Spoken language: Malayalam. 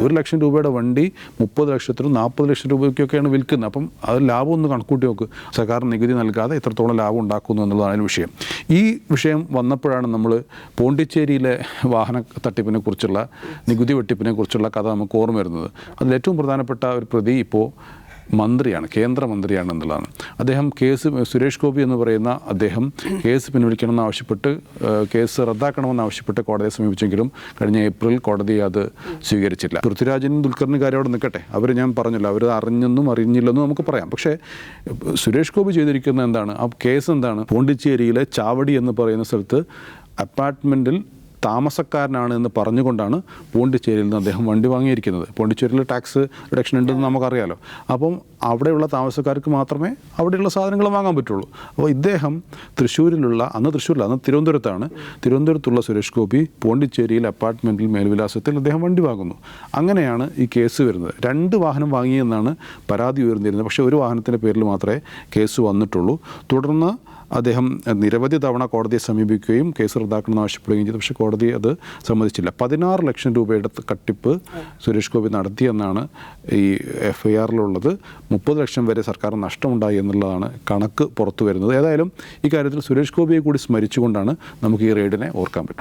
1,00,000 രൂപയുടെ വണ്ടി 30 ലക്ഷത്തിനും 40 ലക്ഷം രൂപയ്ക്കൊക്കെയാണ് വിൽക്കുന്നത്. അപ്പം അത് ലാഭം ഒന്ന് കണക്കൂട്ടി നോക്ക്. സർക്കാർ നികുതി നൽകാതെ എത്രത്തോളം ലാഭം ഉണ്ടാക്കുന്നു എന്നുള്ളതാണ് വിഷയം. ഈ വിഷയം വന്നപ്പോഴാണ് നമ്മൾ പോണ്ടിച്ചേരിയിലെ വാഹന തട്ടിപ്പിനെ കുറിച്ചുള്ള, നികുതി വെട്ടിപ്പിനെ കുറിച്ചുള്ള കഥ നമുക്ക് ഓർമ്മ വരുന്നത്. അതിലേറ്റവും പ്രധാനപ്പെട്ട ഒരു പ്രതി ഇപ്പോൾ മന്ത്രിയാണ്, കേന്ദ്രമന്ത്രിയാണ് എന്നുള്ളതാണ്. അദ്ദേഹം സുരേഷ് ഗോപി എന്ന് പറയുന്ന അദ്ദേഹം കേസ് പിൻവലിക്കണമെന്ന് ആവശ്യപ്പെട്ട്, കേസ് റദ്ദാക്കണമെന്ന് ആവശ്യപ്പെട്ട് കോടതിയെ സമീപിച്ചെങ്കിലും കഴിഞ്ഞ ഏപ്രിൽ കോടതി അത് സ്വീകരിച്ചില്ല. പൃഥ്വിരാജിനും ദുൽഖറിനും കാര്യം അവിടെ നിൽക്കട്ടെ, ഞാൻ പറഞ്ഞല്ലോ, അവർ അറിഞ്ഞെന്നും അറിഞ്ഞില്ലെന്നും നമുക്ക് പറയാം. പക്ഷേ സുരേഷ് ഗോപി ചെയ്തിരിക്കുന്നത് എന്താണ്? ആ കേസ് എന്താണ്? പോണ്ടിച്ചേരിയിലെ ചാവടി എന്ന് പറയുന്ന സ്ഥലത്ത് അപ്പാർട്ട്മെൻറ്റിൽ താമസക്കാരനാണ് എന്ന് പറഞ്ഞുകൊണ്ടാണ് പോണ്ടിച്ചേരിയിൽ നിന്ന് അദ്ദേഹം വണ്ടി വാങ്ങിയിരിക്കുന്നത്. പോണ്ടിച്ചേരിയിൽ ടാക്സ് റിഡക്ഷൻ ഉണ്ടെന്ന് നമുക്കറിയാലോ. അപ്പം അവിടെയുള്ള താമസക്കാർക്ക് മാത്രമേ അവിടെയുള്ള സാധനങ്ങൾ വാങ്ങാൻ പറ്റുള്ളൂ. അപ്പോൾ ഇദ്ദേഹം അന്ന് തിരുവനന്തപുരത്താണ്. തിരുവനന്തപുരത്തുള്ള സുരേഷ് ഗോപി പോണ്ടിച്ചേരിയിൽ അപ്പാർട്ട്മെൻറ്റിൽ മേൽവിലാസത്തിൽ അദ്ദേഹം വണ്ടി വാങ്ങുന്നു. അങ്ങനെയാണ് ഈ കേസ് വരുന്നത്. 2 വാഹനം വാങ്ങിയെന്നാണ് പരാതി ഉയർന്നിരുന്നത്. പക്ഷേ ഒരു വാഹനത്തിൻ്റെ പേരിൽ മാത്രമേ കേസ് വന്നിട്ടുള്ളൂ. തുടർന്ന് അദ്ദേഹം നിരവധി തവണ കോടതിയെ സമീപിക്കുകയും കേസ് റദ്ദാക്കണമെന്ന് ആവശ്യപ്പെടുകയും ചെയ്തു. പക്ഷേ കോടതി അത് സമ്മതിച്ചില്ല. 16 ലക്ഷം രൂപയുടെ തട്ടിപ്പ് സുരേഷ് ഗോപി നടത്തിയെന്നാണ് ഈ FIRലുള്ളത്. 30 ലക്ഷം വരെ സർക്കാർ നഷ്ടമുണ്ടായി എന്നുള്ളതാണ് കണക്ക് പുറത്തു വരുന്നത്. ഏതായാലും ഈ കാര്യത്തിൽ സുരേഷ് ഗോപിയെ കൂടി സ്മരിച്ചുകൊണ്ടാണ് നമുക്ക് ഈ റെയ്ഡിനെ ഓർക്കാൻ പറ്റും.